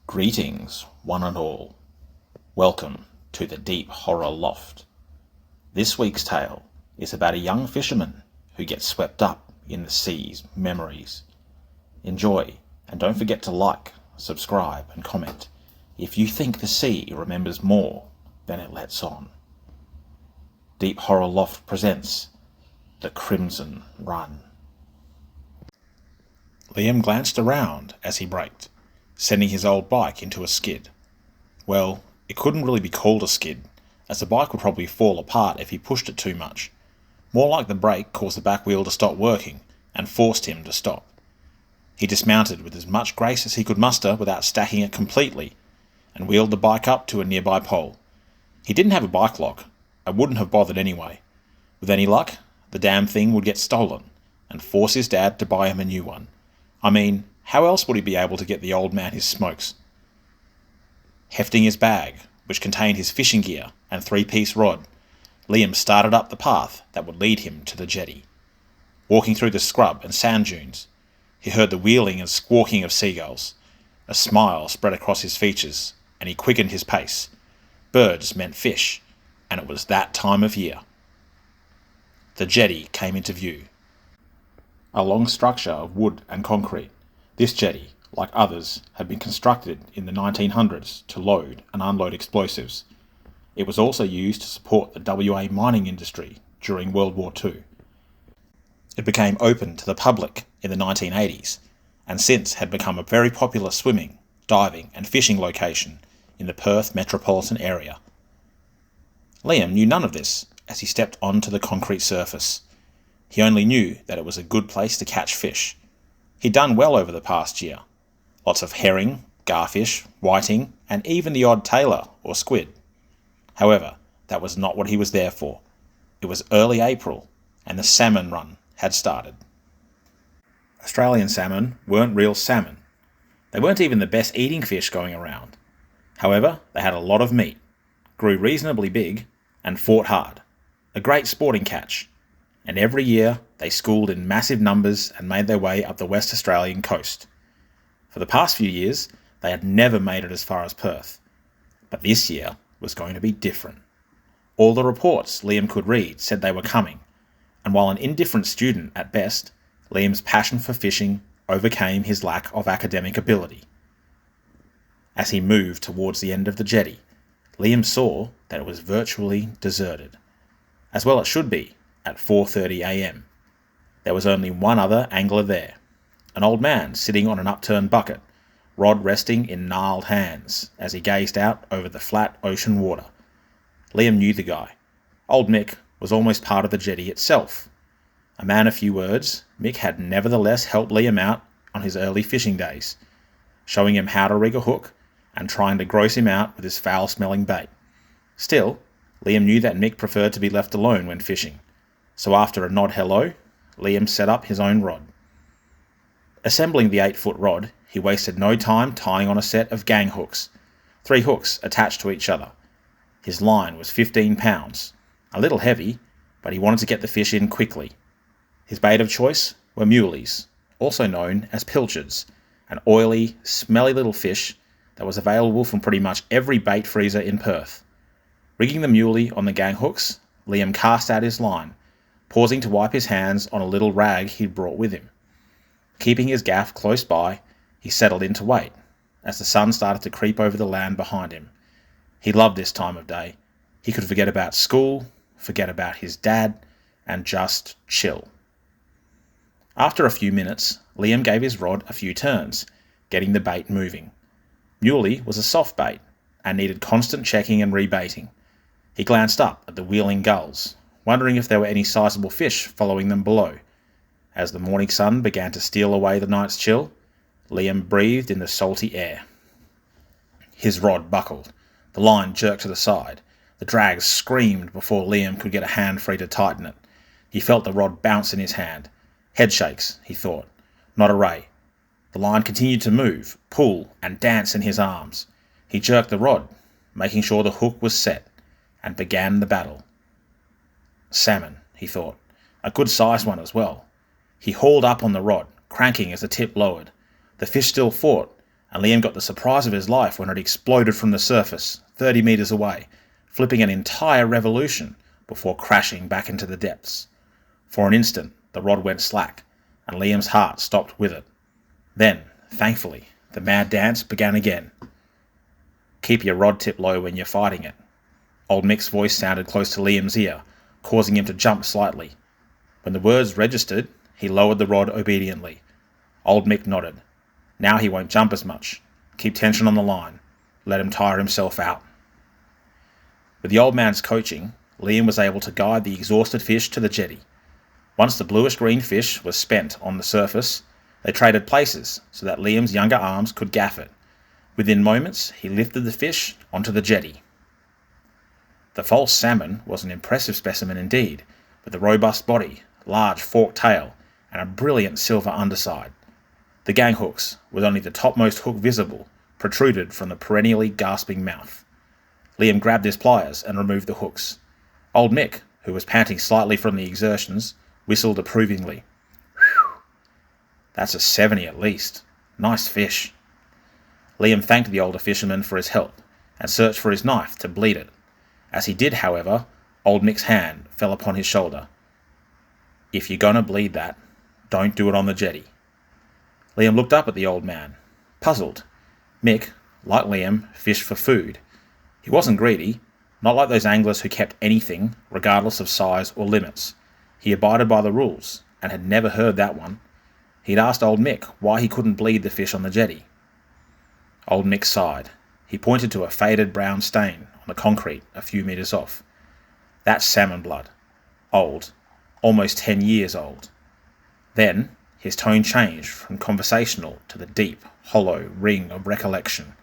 Greetings, one and all. Welcome to the Deep Horror LofT. This week's tale is about a young fisherman who gets swept up in the sea's memories. Enjoy, and don't forget to like, subscribe, and comment if you think the sea remembers more than it lets on. Deep Horror LofT presents The Crimson Run. Liam glanced around as he braked, sending his old bike into a skid. Well, it couldn't really be called a skid, as the bike would probably fall apart if he pushed it too much. More like the brake caused the back wheel to stop working and forced him to stop. He dismounted with as much grace as he could muster without stacking it completely, and wheeled the bike up to a nearby pole. He didn't have a bike lock, and wouldn't have bothered anyway. With any luck, the damn thing would get stolen, and force his dad to buy him a new one. I mean, how else would he be able to get the old man his smokes? Hefting his bag, which contained his fishing gear and three-piece rod, Liam started up the path that would lead him to the jetty. Walking through the scrub and sand dunes, he heard the wheeling and squawking of seagulls. A smile spread across his features, and he quickened his pace. Birds meant fish, and it was that time of year. The jetty came into view. A long structure of wood and concrete. This jetty, like others, had been constructed in the 1900s to load and unload explosives. It was also used to support the WA mining industry during World War II. It became open to the public in the 1980s, and since had become a very popular swimming, diving and fishing location in the Perth metropolitan area. Liam knew none of this as he stepped onto the concrete surface. He only knew that it was a good place to catch fish. He'd done well over the past year. Lots of herring, garfish, whiting, and even the odd tailor or squid. However, that was not what he was there for. It was early April, and the salmon run had started. Australian salmon weren't real salmon. They weren't even the best eating fish going around. However, they had a lot of meat, grew reasonably big, and fought hard. A great sporting catch. And every year they schooled in massive numbers and made their way up the West Australian coast. For the past few years, they had never made it as far as Perth. But this year was going to be different. All the reports Liam could read said they were coming, and while an indifferent student at best, Liam's passion for fishing overcame his lack of academic ability. As he moved towards the end of the jetty, Liam saw that it was virtually deserted. As well it should be. At 4:30 a.m. There was only one other angler there, an old man sitting on an upturned bucket, rod resting in gnarled hands as he gazed out over the flat ocean water. Liam knew the guy. Old Mick was almost part of the jetty itself. A man of few words, Mick had nevertheless helped Liam out on his early fishing days, showing him how to rig a hook and trying to gross him out with his foul-smelling bait. Still, Liam knew that Mick preferred to be left alone when fishing. So after a nod hello, Liam set up his own rod. Assembling the 8-foot rod, he wasted no time tying on a set of gang hooks, 3 hooks attached to each other. His line was 15 pounds, a little heavy, but he wanted to get the fish in quickly. His bait of choice were muleys, also known as pilchards, an oily, smelly little fish that was available from pretty much every bait freezer in Perth. Rigging the muley on the gang hooks, Liam cast out his line, pausing to wipe his hands on a little rag he'd brought with him. Keeping his gaff close by, he settled in to wait, as the sun started to creep over the land behind him. He loved this time of day. He could forget about school, forget about his dad, and just chill. After a few minutes, Liam gave his rod a few turns, getting the bait moving. Muley was a soft bait, and needed constant checking and rebaiting. He glanced up at the wheeling gulls, wondering if there were any sizable fish following them below. As the morning sun began to steal away the night's chill, Liam breathed in the salty air. His rod buckled. The line jerked to the side. The drag screamed before Liam could get a hand free to tighten it. He felt the rod bounce in his hand. Head shakes, he thought. Not a ray. The line continued to move, pull, and dance in his arms. He jerked the rod, making sure the hook was set, and began the battle. Salmon, he thought. A good-sized one as well. He hauled up on the rod, cranking as the tip lowered. The fish still fought, and Liam got the surprise of his life when it exploded from the surface, 30 metres away, flipping an entire revolution before crashing back into the depths. For an instant, the rod went slack, and Liam's heart stopped with it. Then, thankfully, the mad dance began again. Keep your rod tip low when you're fighting it. Old Mick's voice sounded close to Liam's ear, causing him to jump slightly. When the words registered, he lowered the rod obediently. Old Mick nodded. Now he won't jump as much. Keep tension on the line. Let him tire himself out. With the old man's coaching, Liam was able to guide the exhausted fish to the jetty. Once the bluish-green fish was spent on the surface, they traded places so that Liam's younger arms could gaff it. Within moments, he lifted the fish onto the jetty. The false salmon was an impressive specimen indeed, with a robust body, large forked tail, and a brilliant silver underside. The gang hooks, with only the topmost hook visible, protruded from the perennially gasping mouth. Liam grabbed his pliers and removed the hooks. Old Mick, who was panting slightly from the exertions, whistled approvingly. "Whew! That's a 70 at least. Nice fish." Liam thanked the older fisherman for his help and searched for his knife to bleed it. As he did, however, Old Mick's hand fell upon his shoulder. "If you're gonna bleed that, don't do it on the jetty." Liam looked up at the old man, puzzled. Mick, like Liam, fished for food. He wasn't greedy, not like those anglers who kept anything, regardless of size or limits. He abided by the rules, and had never heard that one. He'd asked Old Mick why he couldn't bleed the fish on the jetty. Old Mick sighed. He pointed to a faded brown stain on the concrete a few metres off. "That's salmon blood. Old. Almost 10 years old." Then his tone changed from conversational to the deep, hollow ring of recollection.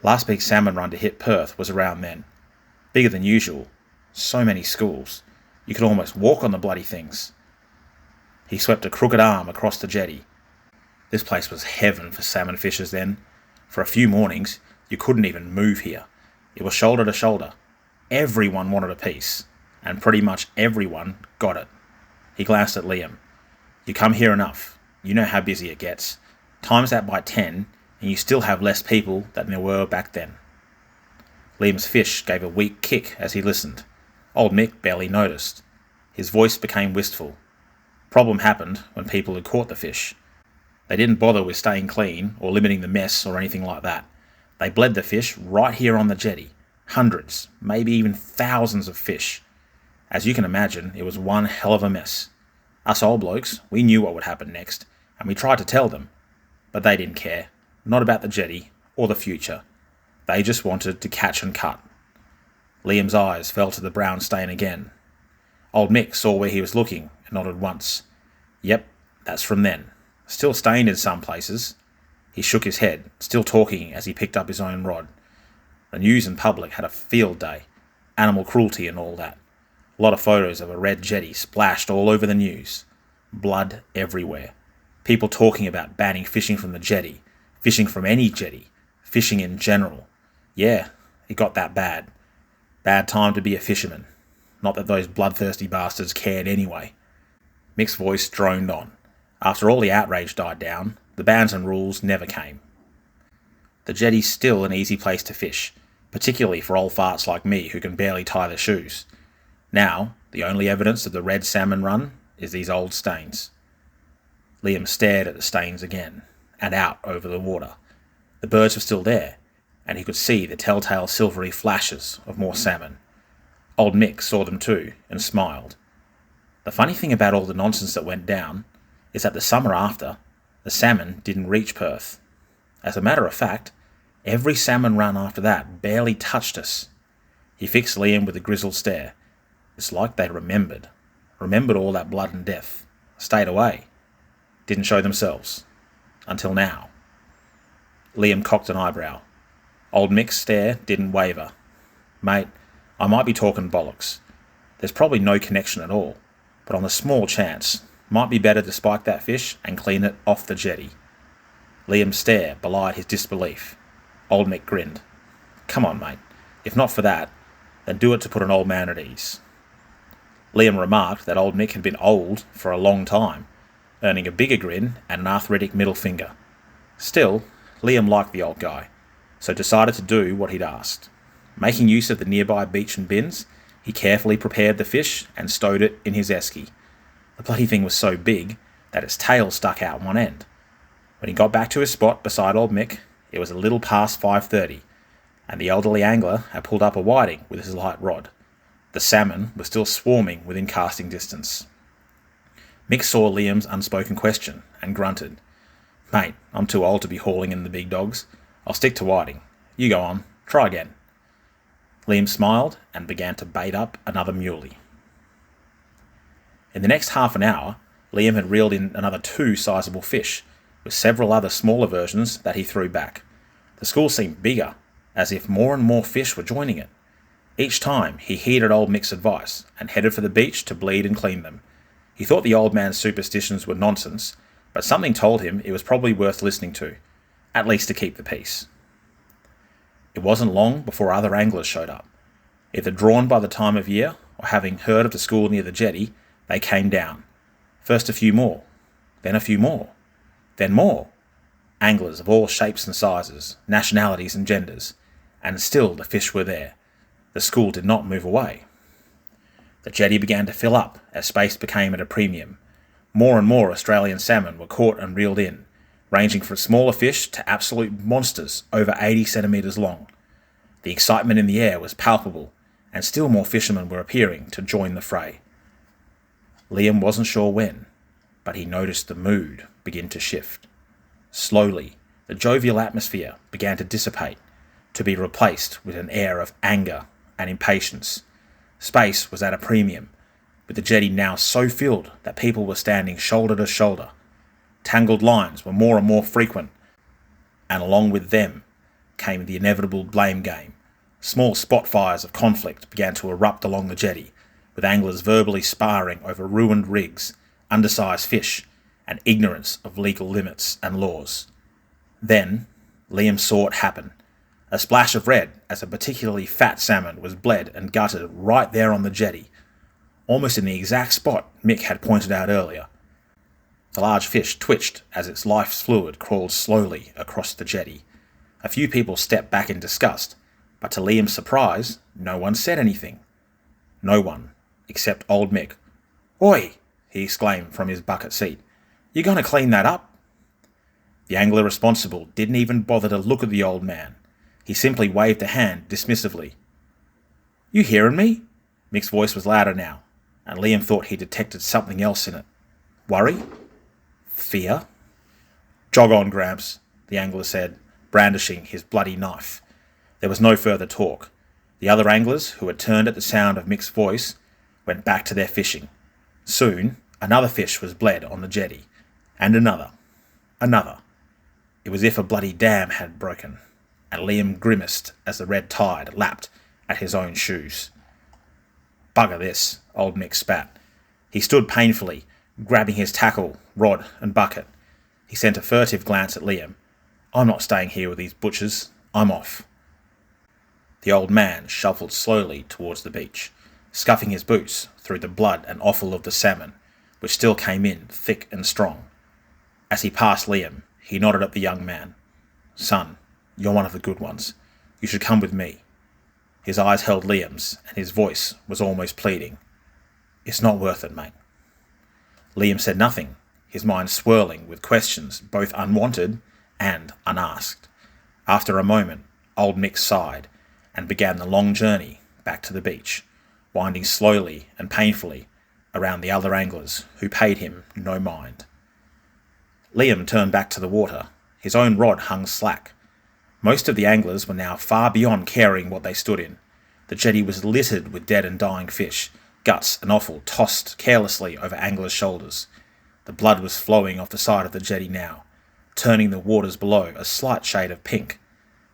"Last big salmon run to hit Perth was around then. Bigger than usual. So many schools. You could almost walk on the bloody things." He swept a crooked arm across the jetty. This place was heaven for salmon fishers then. For a few mornings, you couldn't even move here. It was shoulder to shoulder. Everyone wanted a piece, and pretty much everyone got it. He glanced at Liam. "You come here enough. You know how busy it gets. Times that by 10, and you still have less people than there were back then." Liam's fish gave a weak kick as he listened. Old Mick barely noticed. His voice became wistful. Problem happened when people had caught the fish. They didn't bother with staying clean or limiting the mess or anything like that. They bled the fish right here on the jetty. Hundreds, maybe even thousands of fish. As you can imagine, it was one hell of a mess. Us old blokes, we knew what would happen next, and we tried to tell them. But they didn't care. Not about the jetty or the future. They just wanted to catch and cut. Liam's eyes fell to the brown stain again. Old Mick saw where he was looking and nodded once. "Yep, that's from then. Still stained in some places." He shook his head, still talking as he picked up his own rod. The news and public had a field day. Animal cruelty and all that. A lot of photos of a red jetty splashed all over the news. Blood everywhere. People talking about banning fishing from the jetty, fishing from any jetty, fishing in general. Yeah, it got that bad. Bad time to be a fisherman. Not that those bloodthirsty bastards cared anyway. Mick's voice droned on. After all the outrage died down, the bans and rules never came. The jetty's still an easy place to fish, particularly for old farts like me who can barely tie their shoes. Now, the only evidence of the red salmon run is these old stains. Liam stared at the stains again, and out over the water. The birds were still there, and he could see the telltale silvery flashes of more salmon. Old Mick saw them too, and smiled. The funny thing about all the nonsense that went down is that the summer after, the salmon didn't reach Perth. As a matter of fact, every salmon run after that barely touched us. He fixed Liam with a grizzled stare. It's like they remembered all that blood and death, stayed away, didn't show themselves. Until now. Liam cocked an eyebrow. Old Mick's stare didn't waver. "Mate, I might be talking bollocks. There's probably no connection at all, but on the small chance, might be better to spike that fish and clean it off the jetty." Liam's stare belied his disbelief. Old Mick grinned. "Come on, mate. If not for that, then do it to put an old man at ease." Liam remarked that Old Mick had been old for a long time, earning a bigger grin and an arthritic middle finger. Still, Liam liked the old guy, so decided to do what he'd asked. Making use of the nearby beach and bins, he carefully prepared the fish and stowed it in his esky. The bloody thing was so big that its tail stuck out one end. When he got back to his spot beside old Mick, it was a little past 5:30, and the elderly angler had pulled up a whiting with his light rod. The salmon were still swarming within casting distance. Mick saw Liam's unspoken question and grunted. "Mate, I'm too old to be hauling in the big dogs. I'll stick to whiting. You go on. Try again." Liam smiled and began to bait up another muley. In the next half an hour, Liam had reeled in another 2 sizable fish, with several other smaller versions that he threw back. The school seemed bigger, as if more and more fish were joining it. Each time he heeded old Mick's advice and headed for the beach to bleed and clean them. He thought the old man's superstitions were nonsense, but something told him it was probably worth listening to, at least to keep the peace. It wasn't long before other anglers showed up. Either drawn by the time of year, or having heard of the school near the jetty, they came down. First a few more, then a few more, then more. Anglers of all shapes and sizes, nationalities and genders, and still the fish were there. The school did not move away. The jetty began to fill up as space became at a premium. More and more Australian salmon were caught and reeled in, ranging from smaller fish to absolute monsters over 80 centimetres long. The excitement in the air was palpable, and still more fishermen were appearing to join the fray. Liam wasn't sure when, but he noticed the mood begin to shift. Slowly, the jovial atmosphere began to dissipate, to be replaced with an air of anger and impatience. Space was at a premium, with the jetty now so filled that people were standing shoulder to shoulder. Tangled lines were more and more frequent, and along with them came the inevitable blame game. Small spot fires of conflict began to erupt along the jetty, with anglers verbally sparring over ruined rigs, undersized fish, and ignorance of legal limits and laws. Then, Liam saw it happen. A splash of red as a particularly fat salmon was bled and gutted right there on the jetty, almost in the exact spot Mick had pointed out earlier. The large fish twitched as its life's fluid crawled slowly across the jetty. A few people stepped back in disgust, but to Liam's surprise, no one said anything. No one, except old Mick. "Oi!" he exclaimed from his bucket seat. "You going to clean that up?" The angler responsible didn't even bother to look at the old man. He simply waved a hand dismissively. "You hearing me?" Mick's voice was louder now, and Liam thought he detected something else in it. Worry? Fear? "Jog on, Gramps," the angler said, brandishing his bloody knife. There was no further talk. The other anglers, who had turned at the sound of Mick's voice, went back to their fishing. Soon, another fish was bled on the jetty, and another. It was as if a bloody dam had broken, and Liam grimaced as the red tide lapped at his own shoes. "Bugger this," old Mick spat. He stood painfully, grabbing his tackle, rod and bucket. He sent a furtive glance at Liam. "I'm not staying here with these butchers. I'm off." The old man shuffled slowly towards the beach, scuffing his boots through the blood and offal of the salmon, which still came in thick and strong. As he passed Liam, he nodded at the young man. "Son, you're one of the good ones. You should come with me." His eyes held Liam's, and his voice was almost pleading. "It's not worth it, mate." Liam said nothing, his mind swirling with questions both unwanted and unasked. After a moment, old Mick sighed and began the long journey back to the beach, winding slowly and painfully around the other anglers who paid him no mind. Liam turned back to the water. His own rod hung slack. Most of the anglers were now far beyond caring what they stood in. The jetty was littered with dead and dying fish, guts and offal tossed carelessly over anglers' shoulders. The blood was flowing off the side of the jetty now, turning the waters below a slight shade of pink.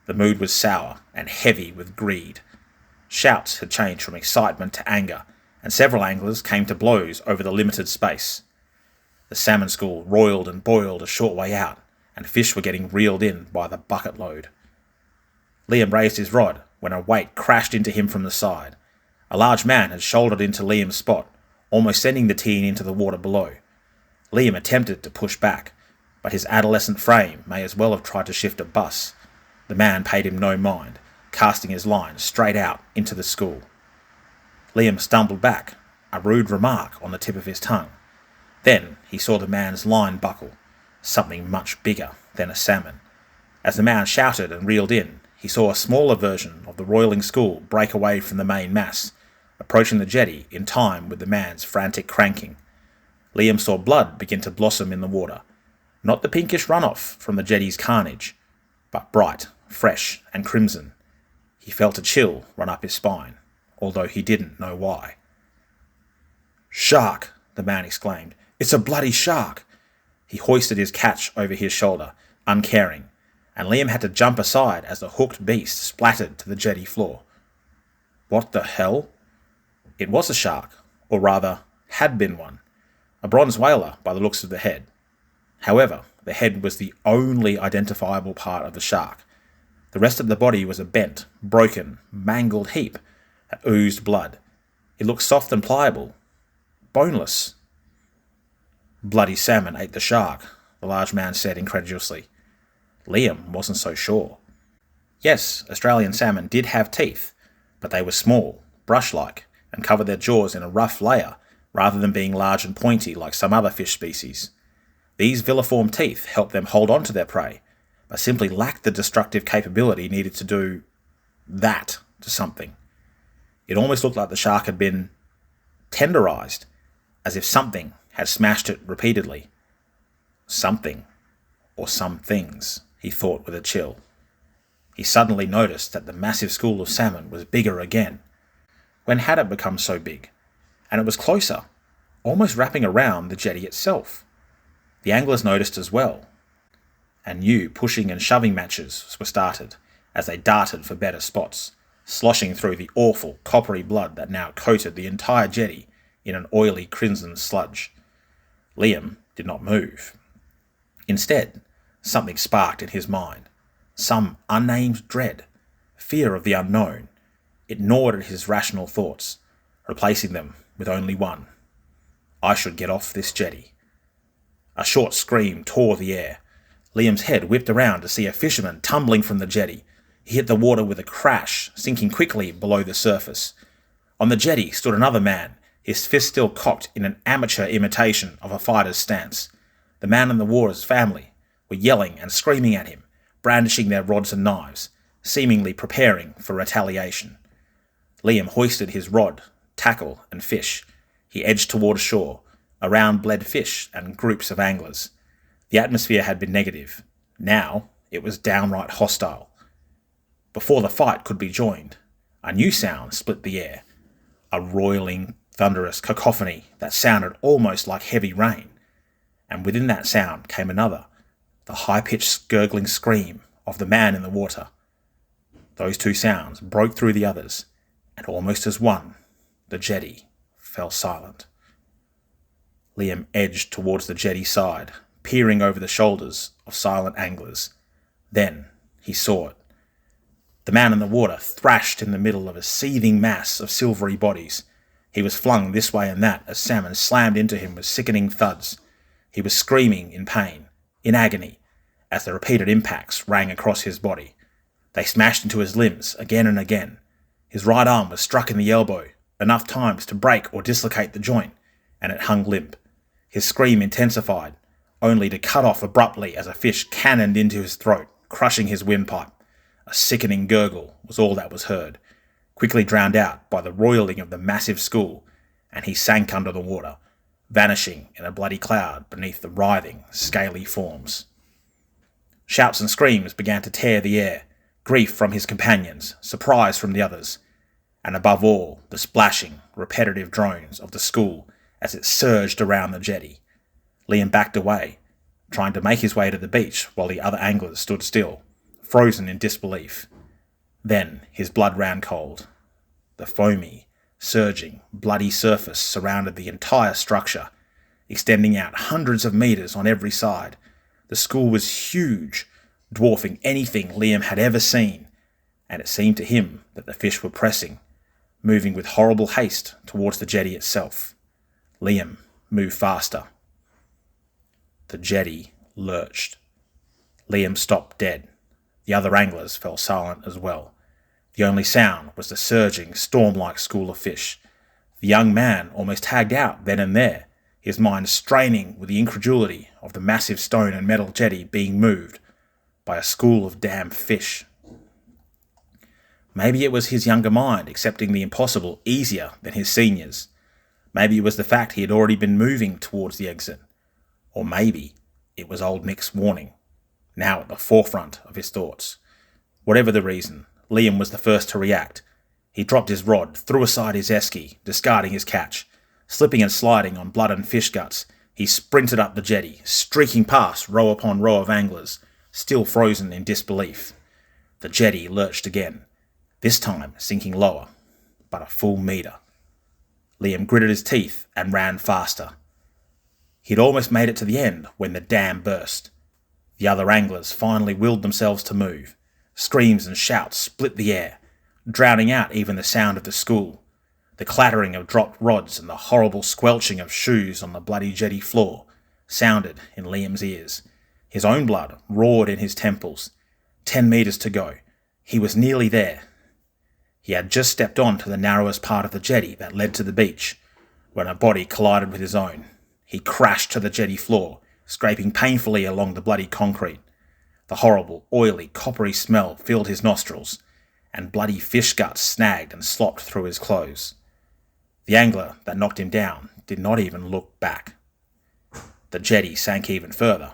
The mood was sour and heavy with greed. Shouts had changed from excitement to anger, and several anglers came to blows over the limited space. The salmon school roiled and boiled a short way out, and fish were getting reeled in by the bucket load. Liam raised his rod when a weight crashed into him from the side. A large man had shouldered into Liam's spot, almost sending the teen into the water below. Liam attempted to push back, but his adolescent frame may as well have tried to shift a bus. The man paid him no mind, casting his line straight out into the school. Liam stumbled back, a rude remark on the tip of his tongue. Then he saw the man's line buckle, something much bigger than a salmon. As the man shouted and reeled in, he saw a smaller version of the roiling school break away from the main mass, approaching the jetty in time with the man's frantic cranking. Liam saw blood begin to blossom in the water, not the pinkish runoff from the jetty's carnage, but bright, fresh, and crimson. He felt a chill run up his spine, although he didn't know why. "Shark!" the man exclaimed. "It's a bloody shark!" He hoisted his catch over his shoulder, uncaring, and Liam had to jump aside as the hooked beast splattered to the jetty floor. What the hell? It was a shark, or rather, had been one. A bronze whaler by the looks of the head. However, the head was the only identifiable part of the shark. The rest of the body was a bent, broken, mangled heap that oozed blood. It looked soft and pliable, boneless. "Bloody salmon ate the shark," the large man said incredulously. Liam wasn't so sure. Yes, Australian salmon did have teeth, but they were small, brush-like, and covered their jaws in a rough layer rather than being large and pointy like some other fish species. These villiform teeth helped them hold on to their prey, but simply lacked the destructive capability needed to do that to something. It almost looked like the shark had been tenderized, as if something had smashed it repeatedly. Something, or some things, he thought with a chill. He suddenly noticed that the massive school of salmon was bigger again. When had it become so big? And it was closer, almost wrapping around the jetty itself. The anglers noticed as well, and new pushing and shoving matches were started as they darted for better spots, sloshing through the awful coppery blood that now coated the entire jetty in an oily crimson sludge. Liam did not move. Instead, something sparked in his mind, some unnamed dread, fear of the unknown. It gnawed at his rational thoughts, replacing them with only one. I should get off this jetty. A short scream tore the air. Liam's head whipped around to see a fisherman tumbling from the jetty. He hit the water with a crash, sinking quickly below the surface. On the jetty stood another man, his fist still cocked in an amateur imitation of a fighter's stance. The man and the water's family were yelling and screaming at him, brandishing their rods and knives, seemingly preparing for retaliation. Liam hoisted his rod, tackle, and fish. He edged toward shore, around bled fish and groups of anglers. The atmosphere had been negative. Now it was downright hostile. Before the fight could be joined, a new sound split the air. A roiling, thunderous cacophony that sounded almost like heavy rain. And within that sound came another, the high-pitched gurgling scream of the man in the water. Those two sounds broke through the others, and almost as one, the jetty fell silent. Liam edged towards the jetty side, peering over the shoulders of silent anglers. Then he saw it. The man in the water thrashed in the middle of a seething mass of silvery bodies. He was flung this way and that as salmon slammed into him with sickening thuds. He was screaming in pain, in agony, as the repeated impacts rang across his body. They smashed into his limbs again and again. His right arm was struck in the elbow, enough times to break or dislocate the joint, and it hung limp. His scream intensified, only to cut off abruptly as a fish cannoned into his throat, crushing his windpipe. A sickening gurgle was all that was heard, quickly drowned out by the roiling of the massive school, and he sank under the water, vanishing in a bloody cloud beneath the writhing, scaly forms. Shouts and screams began to tear the air, grief from his companions, surprise from the others, and above all, the splashing, repetitive drones of the school as it surged around the jetty. Liam backed away, trying to make his way to the beach while the other anglers stood still, frozen in disbelief. Then his blood ran cold. The foamy, surging, bloody surface surrounded the entire structure, extending out hundreds of meters on every side. The school was huge, dwarfing anything Liam had ever seen, and it seemed to him that the fish were pressing, moving with horrible haste towards the jetty itself. Liam moved faster. The jetty lurched. Liam stopped dead. The other anglers fell silent as well. The only sound was the surging, storm-like school of fish. The young man almost tagged out then and there, his mind straining with the incredulity of the massive stone and metal jetty being moved by a school of damn fish. Maybe it was his younger mind accepting the impossible easier than his seniors. Maybe it was the fact he had already been moving towards the exit. Or maybe it was old Nick's warning, now at the forefront of his thoughts. Whatever the reason, Liam was the first to react. He dropped his rod, threw aside his esky, discarding his catch. Slipping and sliding on blood and fish guts, he sprinted up the jetty, streaking past row upon row of anglers, still frozen in disbelief. The jetty lurched again, this time sinking lower, but a full metre. Liam gritted his teeth and ran faster. He'd almost made it to the end when the dam burst. The other anglers finally willed themselves to move. Screams and shouts split the air, drowning out even the sound of the school. The clattering of dropped rods and the horrible squelching of shoes on the bloody jetty floor sounded in Liam's ears. His own blood roared in his temples. 10 metres to go. He was nearly there. He had just stepped on to the narrowest part of the jetty that led to the beach, when a body collided with his own. He crashed to the jetty floor, scraping painfully along the bloody concrete. The horrible, oily, coppery smell filled his nostrils, and bloody fish guts snagged and slopped through his clothes. The angler that knocked him down did not even look back. The jetty sank even further.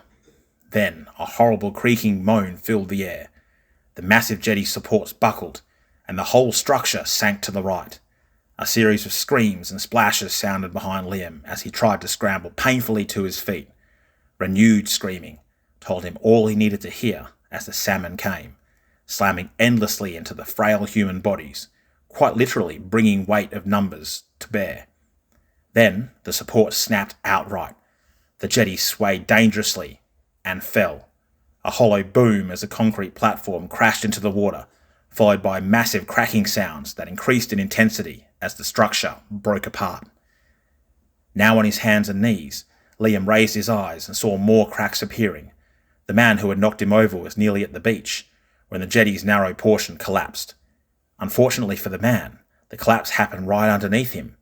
Then a horrible creaking moan filled the air. The massive jetty supports buckled, and the whole structure sank to the right. A series of screams and splashes sounded behind Liam as he tried to scramble painfully to his feet. Renewed screaming told him all he needed to hear as the salmon came, slamming endlessly into the frail human bodies, quite literally bringing weight of numbers to bear. Then the support snapped outright. The jetty swayed dangerously and fell. A hollow boom as the concrete platform crashed into the water, followed by massive cracking sounds that increased in intensity as the structure broke apart. Now on his hands and knees, Liam raised his eyes and saw more cracks appearing. The man who had knocked him over was nearly at the beach, when the jetty's narrow portion collapsed. Unfortunately for the man, the collapse happened right underneath him,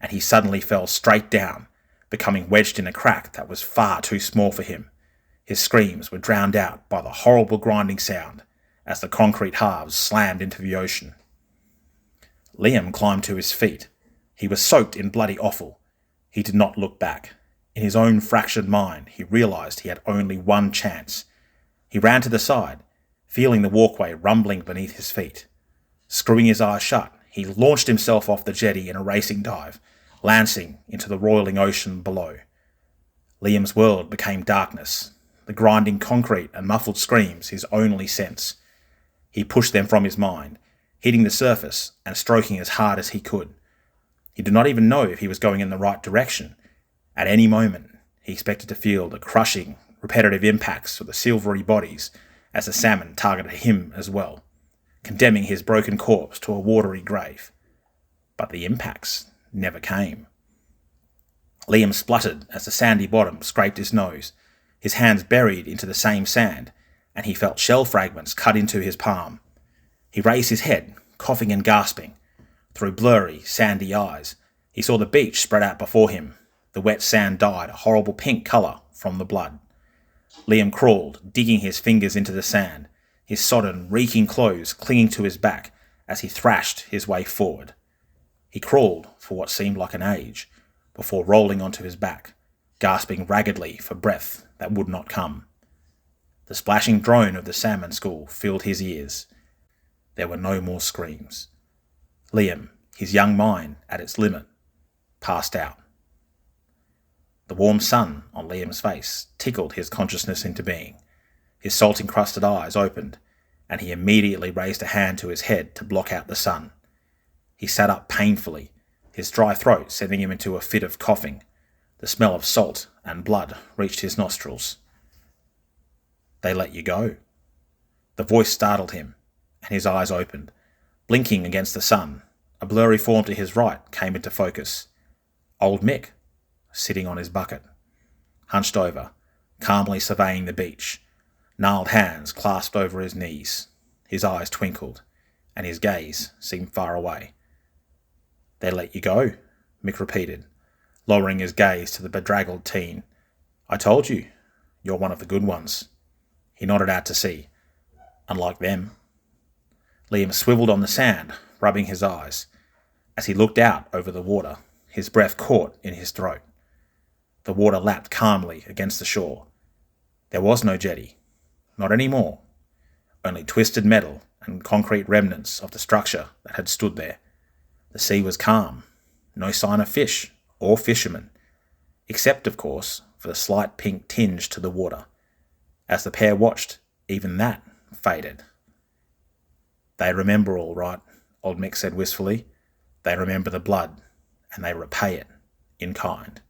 and he suddenly fell straight down, becoming wedged in a crack that was far too small for him. His screams were drowned out by the horrible grinding sound as the concrete halves slammed into the ocean. Liam climbed to his feet. He was soaked in bloody offal. He did not look back. In his own fractured mind, he realised he had only one chance. He ran to the side, feeling the walkway rumbling beneath his feet. Screwing his eyes shut, he launched himself off the jetty in a racing dive, lancing into the roiling ocean below. Liam's world became darkness, the grinding concrete and muffled screams his only sense. He pushed them from his mind, hitting the surface and stroking as hard as he could. He did not even know if he was going in the right direction. At any moment, he expected to feel the crushing, repetitive impacts of the silvery bodies as the salmon targeted him as well, condemning his broken corpse to a watery grave. But the impacts never came. Liam spluttered as the sandy bottom scraped his nose, his hands buried into the same sand, and he felt shell fragments cut into his palm. He raised his head, coughing and gasping. Through blurry, sandy eyes, he saw the beach spread out before him, the wet sand dyed a horrible pink colour from the blood. Liam crawled, digging his fingers into the sand, his sodden, reeking clothes clinging to his back as he thrashed his way forward. He crawled for what seemed like an age, before rolling onto his back, gasping raggedly for breath that would not come. The splashing drone of the salmon school filled his ears. There were no more screams. Liam, his young mind at its limit, passed out. The warm sun on Liam's face tickled his consciousness into being. His salt-encrusted eyes opened, and he immediately raised a hand to his head to block out the sun. He sat up painfully, his dry throat sending him into a fit of coughing. The smell of salt and blood reached his nostrils. "They let you go." The voice startled him, and his eyes opened. Blinking against the sun, a blurry form to his right came into focus. Old Mick, sitting on his bucket. Hunched over, calmly surveying the beach, gnarled hands clasped over his knees. His eyes twinkled, and his gaze seemed far away. "They let you go," Mick repeated, lowering his gaze to the bedraggled teen. "I told you, you're one of the good ones." He nodded out to sea. "Unlike them." Liam swiveled on the sand, rubbing his eyes. As he looked out over the water, his breath caught in his throat. The water lapped calmly against the shore. There was no jetty. Not anymore. Only twisted metal and concrete remnants of the structure that had stood there. The sea was calm. No sign of fish or fisherman, except, of course, for the slight pink tinge to the water. As the pair watched, even that faded. "They remember all right," old Mick said wistfully. "They remember the blood, and they repay it in kind."